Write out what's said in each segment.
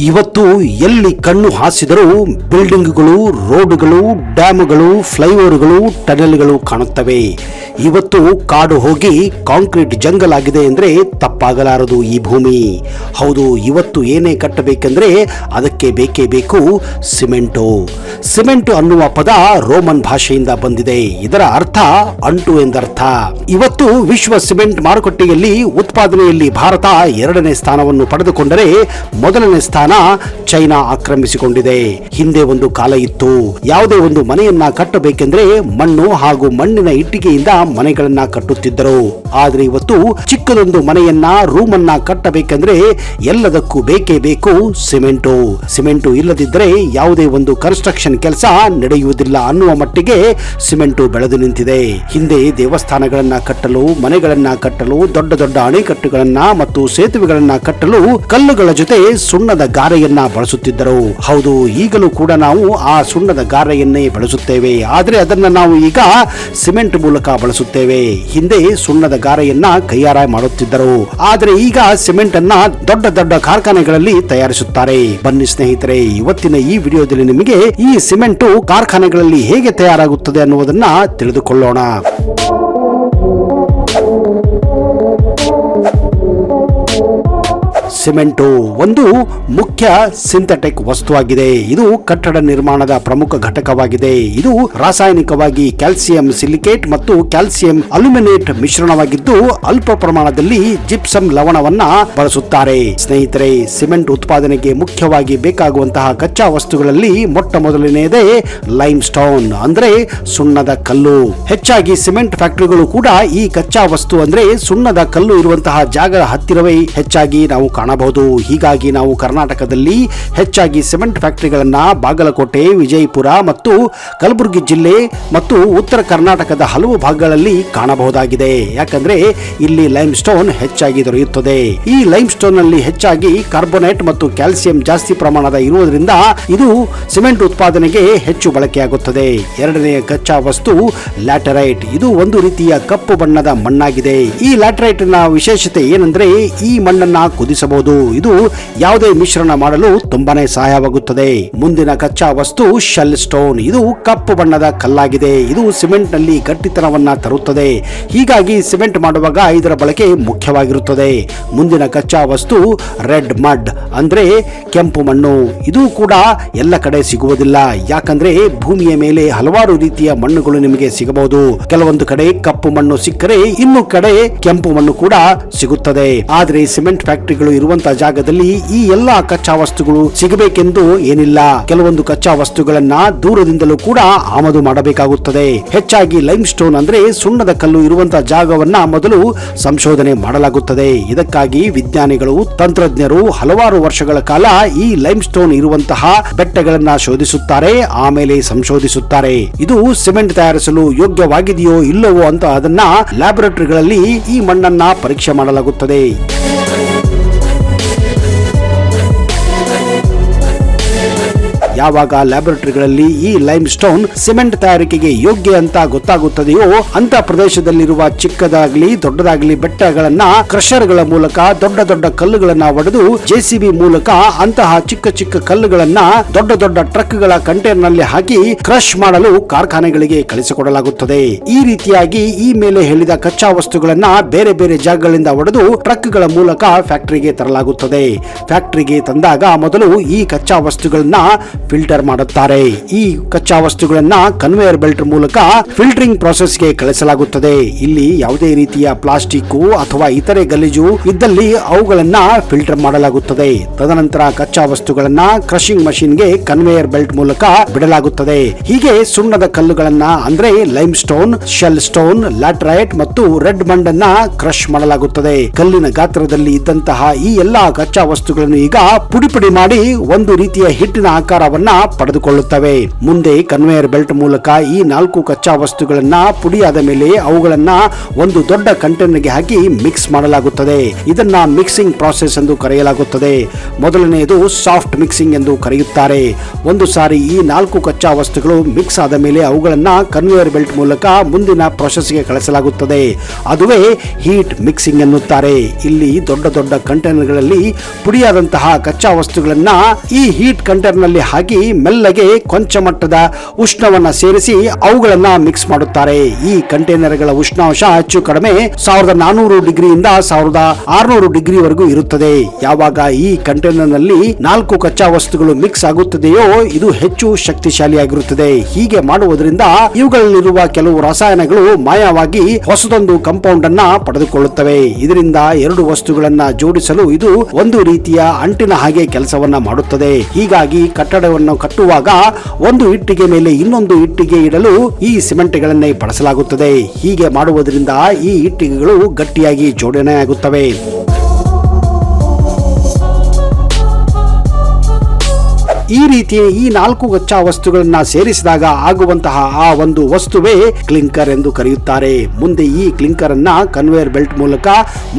ಇವತ್ತು ಎಲ್ಲಿ ಕಣ್ಣು ಹಾಸಿದರೂ ಬಿಲ್ಡಿಂಗ್ಗಳು, ರೋಡ್ಗಳು, ಡ್ಯಾಮ್ಗಳು, ಫ್ಲೈಓವರ್ಗಳು, ಟನೆಲ್ಗಳು ಕಾಣುತ್ತವೆ. ಇವತ್ತು ಕಾಡು ಹೋಗಿ ಕಾಂಕ್ರೀಟ್ ಜಂಗಲ್ ಆಗಿದೆ ಅಂದರೆ ತಪ್ಪಾಗಲಾರದು ಈ ಭೂಮಿ. ಹೌದು, ಇವತ್ತು ಏನೇ ಕಟ್ಟಬೇಕೆಂದ್ರೆ ಅದಕ್ಕೆ ಬೇಕೇ ಬೇಕು ಸಿಮೆಂಟು. ಸಿಮೆಂಟ್ ಅನ್ನುವ ಪದ ರೋಮನ್ ಭಾಷೆಯಿಂದ ಬಂದಿದೆ. ಇದರ ಅರ್ಥ ಅಂಟು ಎಂದರ್ಥ. ಇವತ್ತು ವಿಶ್ವ ಸಿಮೆಂಟ್ ಮಾರುಕಟ್ಟೆಯಲ್ಲಿ ಉತ್ಪಾದನೆಯಲ್ಲಿ ಭಾರತ 2ನೇ ಸ್ಥಾನವನ್ನು ಪಡೆದುಕೊಂಡರೆ ಮೊದಲನೇ ಸ್ಥಾನ ಚೈನಾ ಆಕ್ರಮಿಸಿಕೊಂಡಿದೆ. ಹಿಂದೆ ಒಂದು ಕಾಲ ಇತ್ತು, ಯಾವುದೇ ಒಂದು ಮನೆಯನ್ನ ಕಟ್ಟಬೇಕೆಂದ್ರೆ ಮಣ್ಣು ಹಾಗೂ ಮಣ್ಣಿನ ಇಟ್ಟಿಗೆಯಿಂದ ಮನೆಗಳನ್ನ ಕಟ್ಟುತ್ತಿದ್ದರು. ಆದ್ರೆ ಇವತ್ತು ಚಿಕ್ಕದೊಂದು ಮನೆಯನ್ನ, ರೂಮನ್ನ ಕಟ್ಟಬೇಕೆಂದ್ರೆ ಎಲ್ಲದಕ್ಕೂ ಬೇಕೇ ಬೇಕು ಸಿಮೆಂಟು. ಸಿಮೆಂಟು ಇಲ್ಲದಿದ್ದರೆ ಯಾವುದೇ ಒಂದು ಕನ್ಸ್ಟ್ರಕ್ಷನ್ ಕೆಲಸ ನಡೆಯುವುದಿಲ್ಲ ಅನ್ನುವ ಮಟ್ಟಿಗೆ ಸಿಮೆಂಟು ಬೆಳೆದು ನಿಂತಿದೆ. ಹಿಂದೆ ದೇವಸ್ಥಾನಗಳನ್ನ ಕಟ್ಟಲು, ಮನೆಗಳನ್ನ ಕಟ್ಟಲು, ದೊಡ್ಡ ದೊಡ್ಡ ಅಣೆಕಟ್ಟುಗಳನ್ನ ಮತ್ತು ಸೇತುವೆಗಳನ್ನ ಕಟ್ಟಲು ಕಲ್ಲುಗಳ ಜೊತೆ ಸುಣ್ಣದ ಗಾರೆಯನ್ನ ಬಳಸುತ್ತಿದ್ದರು. ಹೌದು, ಈಗಲೂ ಕೂಡ ನಾವು ಆ ಸುಣ್ಣದ ಗಾರೆಯನ್ನೇ ಬಳಸುತ್ತೇವೆ. ಆದರೆ ಅದನ್ನ ನಾವು ಈಗ ಸಿಮೆಂಟ್ ಮೂಲಕ ಬಳಸುತ್ತೇವೆ. ಹಿಂದೆ ಸುಣ್ಣದ ಗಾರೆಯನ್ನ ಕೈಯಾರ ಮಾಡುತ್ತಿದ್ದರು, ಆದರೆ ಈಗ ಸಿಮೆಂಟ್ ಅನ್ನ ದೊಡ್ಡ ದೊಡ್ಡ ಕಾರ್ಖಾನೆಗಳಲ್ಲಿ ತಯಾರಿಸುತ್ತಾರೆ. ಬನ್ನಿ ಸ್ನೇಹಿತರೆ, ಇವತ್ತಿನ ಈ ವಿಡಿಯೋದಲ್ಲಿ ನಿಮಗೆ ಈ ಸಿಮೆಂಟು ಕಾರ್ಖಾನೆಗಳಲ್ಲಿ ಹೇಗೆ ತಯಾರಾಗುತ್ತದೆ ಅನ್ನುವುದನ್ನ ತಿಳಿದುಕೊಳ್ಳೋಣ. ಸಿಮೆಂಟು ಒಂದು ಮುಖ್ಯ ಸಿಂಥೆಟಿಕ್ ವಸ್ತುವಾಗಿದೆ. ಇದು ಕಟ್ಟಡ ನಿರ್ಮಾಣದ ಪ್ರಮುಖ ಘಟಕವಾಗಿದೆ. ಇದು ರಾಸಾಯನಿಕವಾಗಿ ಕ್ಯಾಲ್ಸಿಯಂ ಸಿಲಿಕೇಟ್ ಮತ್ತು ಕ್ಯಾಲ್ಸಿಯಂ ಅಲ್ಯುಮಿನೇಟ್ ಮಿಶ್ರಣವಾಗಿದ್ದು ಅಲ್ಪ ಪ್ರಮಾಣದಲ್ಲಿ ಜಿಪ್ಸಮ್ ಲವಣವನ್ನ ಬಳಸುತ್ತಾರೆ. ಸ್ನೇಹಿತರೆ, ಸಿಮೆಂಟ್ ಉತ್ಪಾದನೆಗೆ ಮುಖ್ಯವಾಗಿ ಬೇಕಾಗುವಂತಹ ಕಚ್ಚಾ ವಸ್ತುಗಳಲ್ಲಿ ಮೊಟ್ಟ ಮೊದಲನೆಯದೇ ಲೈಮ್ ಸ್ಟೋನ್ ಅಂದ್ರೆ ಸುಣ್ಣದ ಕಲ್ಲು. ಹೆಚ್ಚಾಗಿ ಸಿಮೆಂಟ್ ಫ್ಯಾಕ್ಟರಿಗಳು ಕೂಡ ಈ ಕಚ್ಚಾ ವಸ್ತು ಅಂದ್ರೆ ಸುಣ್ಣದ ಕಲ್ಲು ಇರುವಂತಹ ಜಾಗದ ಹತ್ತಿರವೇ ಹೆಚ್ಚಾಗಿ ನಾವು ಕಾಣಬಹುದು. ಹೀಗಾಗಿ ನಾವು ಕರ್ನಾಟಕದಲ್ಲಿ ಹೆಚ್ಚಾಗಿ ಸಿಮೆಂಟ್ ಫ್ಯಾಕ್ಟರಿಗಳನ್ನ ಬಾಗಲಕೋಟೆ, ವಿಜಯಪುರ ಮತ್ತು ಕಲಬುರಗಿ ಜಿಲ್ಲೆ ಮತ್ತು ಉತ್ತರ ಕರ್ನಾಟಕದ ಹಲವು ಭಾಗಗಳಲ್ಲಿ ಕಾಣಬಹುದಾಗಿದೆ. ಯಾಕಂದ್ರೆ ಇಲ್ಲಿ ಲೈಮ್ ಸ್ಟೋನ್ ಹೆಚ್ಚಾಗಿ ದೊರೆಯುತ್ತದೆ. ಈ ಲೈಮ್ ಸ್ಟೋನ್ ನಲ್ಲಿ ಹೆಚ್ಚಾಗಿ ಕಾರ್ಬೋನೇಟ್ ಮತ್ತು ಕ್ಯಾಲ್ಸಿಯಂ ಜಾಸ್ತಿ ಪ್ರಮಾಣದ ಇರುವುದರಿಂದ ಇದು ಸಿಮೆಂಟ್ ಉತ್ಪಾದನೆಗೆ ಹೆಚ್ಚು ಬಳಕೆಯಾಗುತ್ತದೆ. ಎರಡನೆಯ ಕಚ್ಚಾ ವಸ್ತು ಲ್ಯಾಟರೈಟ್. ಇದು ಒಂದು ರೀತಿಯ ಕಪ್ಪು ಬಣ್ಣದ ಮಣ್ಣಾಗಿದೆ. ಈ ಲ್ಯಾಟರೈಟ್ ನ ವಿಶೇಷತೆ ಏನಂದ್ರೆ ಈ ಮಣ್ಣನ್ನ ಕುದಿಸಬಹುದು. ಇದು ಯಾವುದೇ ಮಿಶ್ರಣ ಮಾಡಲು ತುಂಬಾನೇ ಸಹಾಯವಾಗುತ್ತದೆ. ಮುಂದಿನ ಕಚ್ಚಾ ವಸ್ತು ಶೆಲ್ ಸ್ಟೋನ್. ಇದು ಕಪ್ಪು ಬಣ್ಣದ ಕಲ್ಲಾಗಿದೆ. ಇದು ಸಿಮೆಂಟ್ ನಲ್ಲಿ ಗಟ್ಟಿತನವನ್ನ ತರುತ್ತದೆ. ಹೀಗಾಗಿ ಸಿಮೆಂಟ್ ಮಾಡುವಾಗ ಇದರ ಬಳಕೆ ಮುಖ್ಯವಾಗಿರುತ್ತದೆ. ಮುಂದಿನ ಕಚ್ಚಾ ವಸ್ತು ರೆಡ್ ಮಡ್ ಅಂದ್ರೆ ಕೆಂಪು ಮಣ್ಣು. ಇದು ಕೂಡ ಎಲ್ಲ ಕಡೆ ಸಿಗುವುದಿಲ್ಲ. ಯಾಕಂದ್ರೆ ಭೂಮಿಯ ಮೇಲೆ ಹಲವಾರು ರೀತಿಯ ಮಣ್ಣುಗಳು ನಿಮಗೆ ಸಿಗಬಹುದು. ಕೆಲವೊಂದು ಕಡೆ ಕಪ್ಪು ಮಣ್ಣು ಸಿಕ್ಕರೆ ಇನ್ನು ಕಡೆ ಕೆಂಪು ಮಣ್ಣು ಕೂಡ ಸಿಗುತ್ತದೆ. ಆದ್ರೆ ಸಿಮೆಂಟ್ ಫ್ಯಾಕ್ಟರಿಗಳು ಇರುವಂತಹ ಜಾಗದಲ್ಲಿ ಈ ಎಲ್ಲಾ ಕಚ್ಚಾ ವಸ್ತುಗಳು ಸಿಗಬೇಕೆಂದು ಏನಿಲ್ಲ. ಕೆಲವೊಂದು ಕಚ್ಚಾ ವಸ್ತುಗಳನ್ನ ದೂರದಿಂದಲೂ ಕೂಡ ಆಮದು ಮಾಡಬೇಕಾಗುತ್ತದೆ. ಹೆಚ್ಚಾಗಿ ಲೈಮ್ ಸ್ಟೋನ್ ಅಂದ್ರೆ ಸುಣ್ಣದ ಕಲ್ಲು ಇರುವಂತಹ ಜಾಗವನ್ನ ಮೊದಲು ಸಂಶೋಧನೆ ಮಾಡಲಾಗುತ್ತದೆ. ಇದಕ್ಕಾಗಿ ವಿಜ್ಞಾನಿಗಳು, ತಂತ್ರಜ್ಞರು ಹಲವಾರು ವರ್ಷಗಳ ಕಾಲ ಈ ಲೈಮ್ ಸ್ಟೋನ್ ಇರುವಂತಹ ಬೆಟ್ಟಗಳನ್ನ ಶೋಧಿಸುತ್ತಾರೆ, ಆಮೇಲೆ ಸಂಶೋಧಿಸುತ್ತಾರೆ. ಇದು ಸಿಮೆಂಟ್ ತಯಾರಿಸಲು ಯೋಗ್ಯವಾಗಿದೆಯೋ ಇಲ್ಲವೋ ಅಂತ ಅದನ್ನ ಲ್ಯಾಬೊರೇಟರಿಗಳಲ್ಲಿ ಈ ಮಣ್ಣನ್ನ ಪರೀಕ್ಷೆ ಮಾಡಲಾಗುತ್ತದೆ. ಯಾವಾಗ ಲ್ಯಾಬೊರೇಟರಿಗಳಲ್ಲಿ ಈ ಲೈಮ್ ಸ್ಟೋನ್ ಸಿಮೆಂಟ್ ತಯಾರಿಕೆಗೆ ಯೋಗ್ಯ ಅಂತ ಗೊತ್ತಾಗುತ್ತದೆಯೋ ಅಂತ ಪ್ರದೇಶದಲ್ಲಿರುವ ಚಿಕ್ಕದಾಗಲಿ ದೊಡ್ಡದಾಗಲಿ ಬೆಟ್ಟಗಳನ್ನ ಕ್ರಷರ್ಗಳ ಮೂಲಕ ದೊಡ್ಡ ದೊಡ್ಡ ಕಲ್ಲುಗಳನ್ನ ಒಡೆದು ಜೆಸಿಬಿ ಮೂಲಕ ಅಂತಹ ಚಿಕ್ಕ ಚಿಕ್ಕ ಕಲ್ಲುಗಳನ್ನ ದೊಡ್ಡ ದೊಡ್ಡ ಟ್ರಕ್ಗಳ ಕಂಟೈನರ್ ನಲ್ಲಿ ಹಾಕಿ ಕ್ರಶ್ ಮಾಡಲು ಕಾರ್ಖಾನೆಗಳಿಗೆ ಕಳಿಸಿಕೊಡಲಾಗುತ್ತದೆ. ಈ ರೀತಿಯಾಗಿ ಈ ಮೇಲೆ ಹೇಳಿದ ಕಚ್ಚಾ ವಸ್ತುಗಳನ್ನ ಬೇರೆ ಬೇರೆ ಜಾಗಗಳಿಂದ ಒಡೆದು ಟ್ರಕ್ಗಳ ಮೂಲಕ ಫ್ಯಾಕ್ಟರಿಗೆ ತರಲಾಗುತ್ತದೆ. ಫ್ಯಾಕ್ಟರಿಗೆ ತಂದಾಗ ಮೊದಲು ಈ ಕಚ್ಚಾ ವಸ್ತುಗಳನ್ನ ಫಿಲ್ಟರ್ ಮಾಡುತ್ತಾರೆ. ಈ ಕಚ್ಚಾ ವಸ್ತುಗಳನ್ನ ಕನ್ವೇಯರ್ ಬೆಲ್ಟ್ ಮೂಲಕ ಫಿಲ್ಟರಿಂಗ್ ಪ್ರಾಸೆಸ್ಗೆ ಕಳಿಸಲಾಗುತ್ತದೆ. ಇಲ್ಲಿ ಯಾವುದೇ ರೀತಿಯ ಪ್ಲಾಸ್ಟಿಕ್ ಅಥವಾ ಇತರೆ ಗಲೀಜು ಇದ್ದಲ್ಲಿ ಅವುಗಳನ್ನ ಫಿಲ್ಟರ್ ಮಾಡಲಾಗುತ್ತದೆ. ತದನಂತರ ಕಚ್ಚಾ ವಸ್ತುಗಳನ್ನ ಕ್ರಷಿಂಗ್ ಮಷೀನ್ಗೆ ಕನ್ವೇಯರ್ ಬೆಲ್ಟ್ ಮೂಲಕ ಬಿಡಲಾಗುತ್ತದೆ. ಹೀಗೆ ಸುಣ್ಣದ ಕಲ್ಲುಗಳನ್ನ ಅಂದ್ರೆ lime stone, shell stone, laterite ಮತ್ತು ರೆಡ್ ಮಣ್ಣನ್ನ ಕ್ರಶ್ ಮಾಡಲಾಗುತ್ತದೆ. ಕಲ್ಲಿನ ಗಾತ್ರದಲ್ಲಿ ಇದ್ದಂತಹ ಈ ಎಲ್ಲಾ ಕಚ್ಚಾ ವಸ್ತುಗಳನ್ನು ಈಗ ಪುಡಿ ಪುಡಿ ಮಾಡಿ ಒಂದು ರೀತಿಯ ಹಿಟ್ಟಿನ ಆಕಾರವನ್ನು ಗುಣಮಟ್ಟವನ್ನ ಪಡೆದುಕೊಳ್ಳುತ್ತವೆ. ಮುಂದೆ ಕನ್ವೇಯರ್ ಬೆಲ್ಟ್ ಮೂಲಕ ಈ 4 ಕಚ್ಚಾ ವಸ್ತುಗಳನ್ನ ಪುಡಿಯಾದ ಮೇಲೆ ಅವುಗಳನ್ನ ಒಂದು ದೊಡ್ಡ ಕಂಟೈನರ್ಗೆ ಹಾಕಿ ಮಿಕ್ಸ್ ಮಾಡಲಾಗುತ್ತದೆ. ಇದನ್ನ ಮಿಕ್ಸಿಂಗ್ ಪ್ರಾಸೆಸ್ ಎಂದು ಕರೆಯಲಾಗುತ್ತದೆ. ಮೊದಲನೆಯದು ಸಾಫ್ಟ್ ಮಿಕ್ಸಿಂಗ್ ಎಂದು ಕರೆಯುತ್ತಾರೆ. ಒಂದು ಸಾರಿ ಈ 4 ಕಚ್ಚಾ ವಸ್ತುಗಳು ಮಿಕ್ಸ್ ಆದ ಮೇಲೆ ಅವುಗಳನ್ನ ಕನ್ವೇಯರ್ ಬೆಲ್ಟ್ ಮೂಲಕ ಮುಂದಿನ ಪ್ರೊಸೆಸ್ಗೆ ಕಳಿಸಲಾಗುತ್ತದೆ. ಅದುವೇ ಹೀಟ್ ಮಿಕ್ಸಿಂಗ್ ಎನ್ನುತ್ತಾರೆ. ಇಲ್ಲಿ ದೊಡ್ಡ ದೊಡ್ಡ ಕಂಟೈನರ್ಗಳಲ್ಲಿ ಪುಡಿಯಾದಂತಹ ಕಚ್ಚಾ ವಸ್ತುಗಳನ್ನ ಈ ಹೀಟ್ ಕಂಟೈನರ್ ನಲ್ಲಿ ಹಾಕಿ ಮೆಲ್ಲಗೆ ಕೊಂಚ ಮಟ್ಟದ ಉಷ್ಣವನ್ನ ಸೇರಿಸಿ ಅವುಗಳನ್ನ ಮಿಕ್ಸ್ ಮಾಡುತ್ತಾರೆ. ಈ ಕಂಟೈನರ್ಗಳ ಉಷ್ಣಾಂಶ ಹೆಚ್ಚು ಕಡಿಮೆ 1400 ಡಿಗ್ರಿಯಿಂದ 1600 ಡಿಗ್ರಿವರೆಗೂ ಇರುತ್ತದೆ. ಯಾವಾಗ ಈ ಕಂಟೈನರ್ ನಲ್ಲಿ 4 ಕಚ್ಚಾ ವಸ್ತುಗಳು ಮಿಕ್ಸ್ ಆಗುತ್ತದೆಯೋ ಇದು ಹೆಚ್ಚು ಶಕ್ತಿಶಾಲಿಯಾಗಿರುತ್ತದೆ. ಹೀಗೆ ಮಾಡುವುದರಿಂದ ಇವುಗಳಲ್ಲಿರುವ ಕೆಲವು ರಸಾಯನಗಳು ಮಾಯವಾಗಿ ಹೊಸದೊಂದು ಕಾಂಪೌಂಡ್ ಅನ್ನ ಪಡೆದುಕೊಳ್ಳುತ್ತವೆ. ಇದರಿಂದ 2 ವಸ್ತುಗಳನ್ನ ಜೋಡಿಸಲು ಇದು ಒಂದು ರೀತಿಯ ಅಂಟಿನ ಹಾಗೆ ಕೆಲಸವನ್ನ ಮಾಡುತ್ತದೆ. ಹೀಗಾಗಿ ಕಟ್ಟಡವನ್ನು ಕಟ್ಟುವಾಗ ಒಂದು ಇಟ್ಟಿಗೆ ಮೇಲೆ ಇನ್ನೊಂದು ಇಟ್ಟಿಗೆ ಇಡಲು ಈ ಸಿಮೆಂಟ್ಗಳನ್ನೇ ಬಳಸಲಾಗುತ್ತದೆ. ಹೀಗೆ ಮಾಡುವುದರಿಂದ ಈ ಇಟ್ಟಿಗೆಗಳು ಗಟ್ಟಿಯಾಗಿ ಜೋಡಣೆಯಾಗುತ್ತವೆ. ಈ ರೀತಿ ಈ 4 ಕಚ್ಚಾ ವಸ್ತುಗಳನ್ನ ಸೇರಿಸಿದಾಗ ಆಗುವಂತಹ ಆ ಒಂದು ವಸ್ತುವೇ ಕ್ಲಿಂಕರ್ ಎಂದು ಕರೆಯುತ್ತಾರೆ. ಮುಂದೆ ಈ ಕ್ಲಿಂಕರ್ ಅನ್ನ ಕನ್ವೇಯರ್ ಬೆಲ್ಟ್ ಮೂಲಕ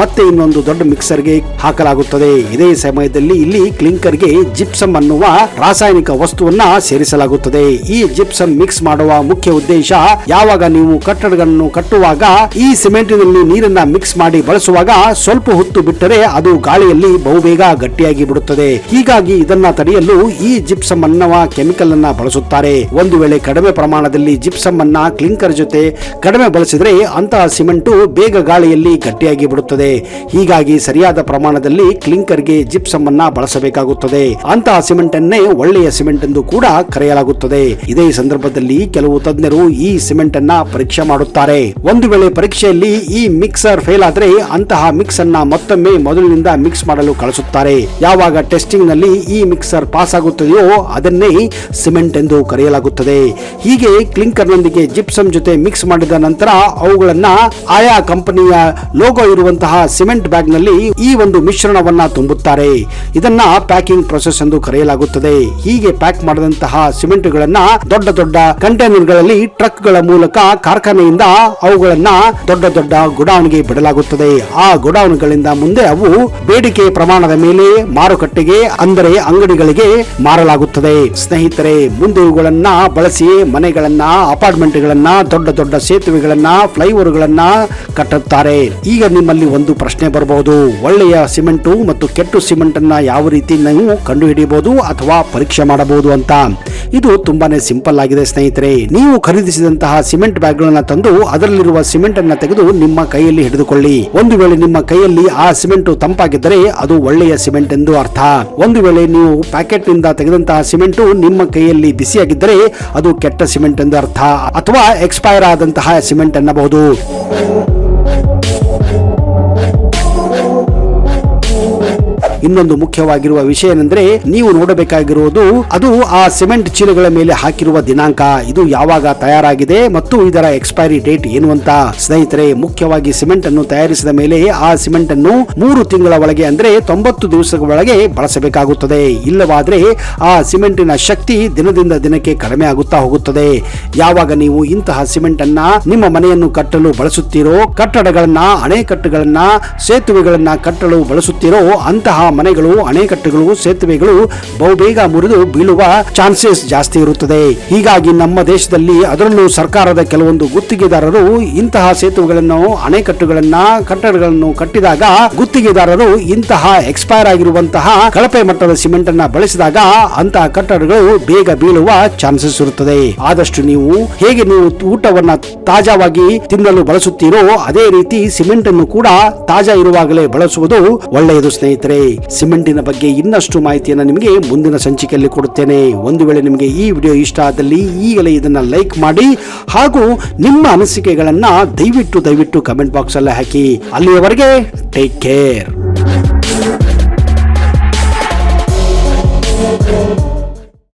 ಮತ್ತೆ ಇನ್ನೊಂದು ದೊಡ್ಡ ಮಿಕ್ಸರ್ಗೆ ಹಾಕಲಾಗುತ್ತದೆ. ಇದೇ ಸಮಯದಲ್ಲಿ ಇಲ್ಲಿ ಕ್ಲಿಂಕರ್ಗೆ ಜಿಪ್ಸಮ್ ಅನ್ನುವ ರಾಸಾಯನಿಕ ವಸ್ತುವನ್ನ ಸೇರಿಸಲಾಗುತ್ತದೆ. ಈ ಜಿಪ್ಸಮ್ ಮಿಕ್ಸ್ ಮಾಡುವ ಮುಖ್ಯ ಉದ್ದೇಶ ಯಾವಾಗ ನೀವು ಕಟ್ಟಡಗಳನ್ನು ಕಟ್ಟುವಾಗ ಈ ಸಿಮೆಂಟಿನಲ್ಲಿ ನೀರನ್ನ ಮಿಕ್ಸ್ ಮಾಡಿ ಬಳಸುವಾಗ ಸ್ವಲ್ಪ ಹೊತ್ತು ಬಿಟ್ಟರೆ ಅದು ಗಾಳಿಯಲ್ಲಿ ಬಹುಬೇಗ ಗಟ್ಟಿಯಾಗಿ ಬಿಡುತ್ತದೆ. ಹೀಗಾಗಿ ಇದನ್ನ ತಡೆಯಲು ಈ ಜಿಪ್ಸಮ್ ಅನ್ನುವ ಕೆಮಿಕಲ್ ಅನ್ನ ಬಳಸುತ್ತಾರೆ. ಒಂದು ವೇಳೆ ಕಡಿಮೆ ಪ್ರಮಾಣದಲ್ಲಿ ಜಿಪ್ಸಮ್ ಅನ್ನ ಕ್ಲಿಂಕರ್ ಜೊತೆ ಕಡಿಮೆ ಬಳಸಿದರೆ ಅಂತಹ ಸಿಮೆಂಟು ಬೇಗ ಗಾಳಿಯಲ್ಲಿ ಗಟ್ಟಿಯಾಗಿ ಬಿಡುತ್ತದೆ. ಹೀಗಾಗಿ ಸರಿಯಾದ ಪ್ರಮಾಣದಲ್ಲಿ ಕ್ಲಿಂಕರ್ಗೆ ಜಿಪ್ಸಮ್ ಅನ್ನ ಬಳಸಬೇಕಾಗುತ್ತದೆ. ಅಂತಹ ಸಿಮೆಂಟ್ ಅನ್ನೇ ಒಳ್ಳೆಯ ಸಿಮೆಂಟ್ ಎಂದು ಕೂಡ ಕರೆಯಲಾಗುತ್ತದೆ. ಇದೇ ಸಂದರ್ಭದಲ್ಲಿ ಕೆಲವು ತಜ್ಞರು ಈ ಸಿಮೆಂಟ್ ಅನ್ನ ಪರೀಕ್ಷೆ ಮಾಡುತ್ತಾರೆ. ಒಂದು ವೇಳೆ ಪರೀಕ್ಷೆಯಲ್ಲಿ ಈ ಮಿಕ್ಸರ್ ಫೇಲ್ ಆದ್ರೆ ಅಂತಹ ಮಿಕ್ಸ್ ಅನ್ನ ಮತ್ತೊಮ್ಮೆ ಮೊದಲಿನಿಂದ ಮಿಕ್ಸ್ ಮಾಡಲು ಕಳಿಸುತ್ತಾರೆ. ಯಾವಾಗ ಟೆಸ್ಟಿಂಗ್ ನಲ್ಲಿ ಈ ಮಿಕ್ಸರ್ ಪಾಸ್ ಆಗುತ್ತದೆ ಅದನ್ನೇ ಸಿಮೆಂಟ್ ಎಂದು ಕರೆಯಲಾಗುತ್ತದೆ. ಹೀಗೆ ಕ್ಲಿಂಕರ್ ನೊಂದಿಗೆ ಜಿಪ್ಸಮ್ ಜೊತೆ ಮಿಕ್ಸ್ ಮಾಡಿದ ನಂತರ ಅವುಗಳನ್ನ ಆಯಾ ಕಂಪನಿಯ ಲೋಗೋ ಇರುವಂತಹ ಸಿಮೆಂಟ್ ಬ್ಯಾಗ್ ನಲ್ಲಿ ಈ ಒಂದು ಮಿಶ್ರಣವನ್ನ ತುಂಬುತ್ತಾರೆ. ಇದನ್ನ ಪ್ಯಾಕಿಂಗ್ ಪ್ರೊಸೆಸ್ ಎಂದು ಕರೆಯಲಾಗುತ್ತದೆ. ಹೀಗೆ ಪ್ಯಾಕ್ ಮಾಡಿದಂತಹ ಸಿಮೆಂಟ್ ಗಳನ್ನ ದೊಡ್ಡ ದೊಡ್ಡ ಕಂಟೈನರ್ ಗಳಲ್ಲಿ ಟ್ರಕ್ ಗಳ ಮೂಲಕ ಕಾರ್ಖಾನೆಯಿಂದ ಅವುಗಳನ್ನ ದೊಡ್ಡ ದೊಡ್ಡ ಗೋಡೌನ್ಗೆ ಬಿಡಲಾಗುತ್ತದೆ. ಆ ಗೋಡೌನ್ ಗಳಿಂದ ಮುಂದೆ ಅವು ಬೇಡಿಕೆ ಪ್ರಮಾಣದ ಮೇಲೆ ಮಾರುಕಟ್ಟೆಗೆ ಅಂದರೆ ಅಂಗಡಿಗಳಿಗೆ ಮಾರಲಾಗುತ್ತದೆ. ಸ್ನೇಹಿತರೆ, ಮುಂದೆ ಇವುಗಳನ್ನ ಬಳಸಿ ಮನೆಗಳನ್ನ, ಅಪಾರ್ಟ್ಮೆಂಟ್ ಗಳನ್ನ, ದೊಡ್ಡ ದೊಡ್ಡ ಸೇತುವೆಗಳನ್ನ, ಫ್ಲೈಓವರ್ ಗಳನ್ನ ಕಟ್ಟುತ್ತಾರೆ. ಈಗ ನಿಮ್ಮಲ್ಲಿ ಒಂದು ಪ್ರಶ್ನೆ ಬರಬಹುದು, ಒಳ್ಳೆಯ ಸಿಮೆಂಟು ಮತ್ತು ಕೆಟ್ಟು ಸಿಮೆಂಟ್ ಅನ್ನ ಯಾವ ರೀತಿ ನೀವು ಕಂಡುಹಿಡಿಯಬಹುದು ಅಥವಾ ಪರೀಕ್ಷೆ ಮಾಡಬಹುದು ಅಂತ. ಇದು ತುಂಬಾನೇ ಸಿಂಪಲ್ ಆಗಿದೆ ಸ್ನೇಹಿತರೆ. ನೀವು ಖರೀದಿಸಿದಂತಹ ಸಿಮೆಂಟ್ ಬ್ಯಾಗ್ ಗಳನ್ನ ತಂದು ಅದರಲ್ಲಿರುವ ಸಿಮೆಂಟ್ ಅನ್ನ ತೆಗೆದು ನಿಮ್ಮ ಕೈಯಲ್ಲಿ ಹಿಡಿದುಕೊಳ್ಳಿ. ಒಂದು ವೇಳೆ ನಿಮ್ಮ ಕೈಯಲ್ಲಿ ಆ ಸಿಮೆಂಟ್ ತಂಪಾಗಿದ್ದರೆ ಅದು ಒಳ್ಳೆಯ ಸಿಮೆಂಟ್ ಎಂದು ಅರ್ಥ. ಒಂದು ವೇಳೆ ನೀವು ಪ್ಯಾಕೆಟ್ ನಿಂದ ತೆಗೆದಂತಹ ಸಿಮೆಂಟ್ ನಿಮ್ಮ ಕೈಯಲ್ಲಿ ಬಿಸಿಯಾಗಿದ್ದರೆ ಅದು ಕೆಟ್ಟ ಸಿಮೆಂಟ್ ಎಂದು ಅರ್ಥ, ಅಥವಾ ಎಕ್ಸ್ಪೈರ್ ಆದಂತಹ ಸಿಮೆಂಟ್ ಅನ್ನಬಹುದು. ಇನ್ನೊಂದು ಮುಖ್ಯವಾಗಿರುವ ವಿಷಯ ಏನೆಂದ್ರೆ ನೀವು ನೋಡಬೇಕಾಗಿರುವುದು ಅದು ಆ ಸಿಮೆಂಟ್ ಚೀಲಗಳ ಮೇಲೆ ಹಾಕಿರುವ ದಿನಾಂಕ, ಇದು ಯಾವಾಗ ತಯಾರಾಗಿದೆ ಮತ್ತು ಇದರ ಎಕ್ಸ್ಪೈರಿ ಡೇಟ್ ಏನು ಅಂತ. ಸ್ನೇಹಿತರೆ, ಮುಖ್ಯವಾಗಿ ಸಿಮೆಂಟ್ ಅನ್ನು ತಯಾರಿಸಿದ ಮೇಲೆ ಆ ಸಿಮೆಂಟ್ ಅನ್ನು 3 ತಿಂಗಳ ಒಳಗೆ ಅಂದ್ರೆ 90 ದಿವಸಗಳ ಒಳಗೆ ಬಳಸಬೇಕಾಗುತ್ತದೆ. ಇಲ್ಲವಾದ್ರೆ ಆ ಸಿಮೆಂಟಿನ ಶಕ್ತಿ ದಿನದಿಂದ ದಿನಕ್ಕೆ ಕಡಿಮೆ ಆಗುತ್ತಾ ಹೋಗುತ್ತದೆ. ಯಾವಾಗ ನೀವು ಇಂತಹ ಸಿಮೆಂಟ್ ಅನ್ನ ನಿಮ್ಮ ಮನೆಯನ್ನು ಕಟ್ಟಲು ಬಳಸುತ್ತೀರೋ, ಕಟ್ಟಡಗಳನ್ನ, ಅಣೆಕಟ್ಟುಗಳನ್ನ, ಸೇತುವೆಗಳನ್ನ ಕಟ್ಟಲು ಬಳಸುತ್ತೀರೋ ಅಂತಹ ಮನೆಗಳು, ಅಣೆಕಟ್ಟುಗಳು, ಸೇತುವೆಗಳು ಬಹುಬೇಗ ಮುರಿದು ಬೀಳುವ ಚಾನ್ಸಸ್ ಜಾಸ್ತಿ ಇರುತ್ತದೆ. ಹೀಗಾಗಿ ನಮ್ಮ ದೇಶದಲ್ಲಿ ಅದರಲ್ಲೂ ಸರ್ಕಾರದ ಕೆಲವೊಂದು ಗುತ್ತಿಗೆದಾರರು ಇಂತಹ ಸೇತುವೆಗಳನ್ನು, ಅಣೆಕಟ್ಟುಗಳನ್ನ, ಕಟ್ಟಡಗಳನ್ನು ಕಟ್ಟಿದಾಗ ಗುತ್ತಿಗೆದಾರರು ಇಂತಹ ಎಕ್ಸ್ಪೈರ್ ಆಗಿರುವಂತಹ ಕಳಪೆ ಮಟ್ಟದ ಸಿಮೆಂಟ್ ಅನ್ನ ಬಳಸಿದಾಗ ಅಂತಹ ಕಟ್ಟಡಗಳು ಬೇಗ ಬೀಳುವ ಚಾನ್ಸಸ್ ಇರುತ್ತದೆ. ಆದಷ್ಟು ನೀವು ಹೇಗೆ ನೀವು ಊಟವನ್ನ ತಾಜಾವಾಗಿ ತಿನ್ನಲು ಬಳಸುತ್ತೀರೋ ಅದೇ ರೀತಿ ಸಿಮೆಂಟ್ ಅನ್ನು ಕೂಡ ತಾಜಾ ಇರುವಾಗಲೇ ಬಳಸುವುದು ಒಳ್ಳೆಯದು. ಸ್ನೇಹಿತರೆ, ಸಿಮೆಂಟಿನ ಬಗ್ಗೆ ಇನ್ನಷ್ಟು ಮಾಹಿತಿಯನ್ನು ನಿಮಗೆ ಮುಂದಿನ ಸಂಚಿಕೆಯಲ್ಲಿ ಕೊಡುತ್ತೇನೆ. ಒಂದು ವೇಳೆ ನಿಮಗೆ ಈ ವಿಡಿಯೋ ಇಷ್ಟ ಆದಲ್ಲಿ ಈಗಲೇ ಇದನ್ನ ಲೈಕ್ ಮಾಡಿ ಹಾಗೂ ನಿಮ್ಮ ಅನಿಸಿಕೆಗಳನ್ನ ದಯವಿಟ್ಟು ಕಮೆಂಟ್ ಬಾಕ್ಸ್ ಅಲ್ಲಿ ಹಾಕಿ. ಅಲ್ಲಿಯವರೆಗೆ ಟೇಕ್ ಕೇರ್.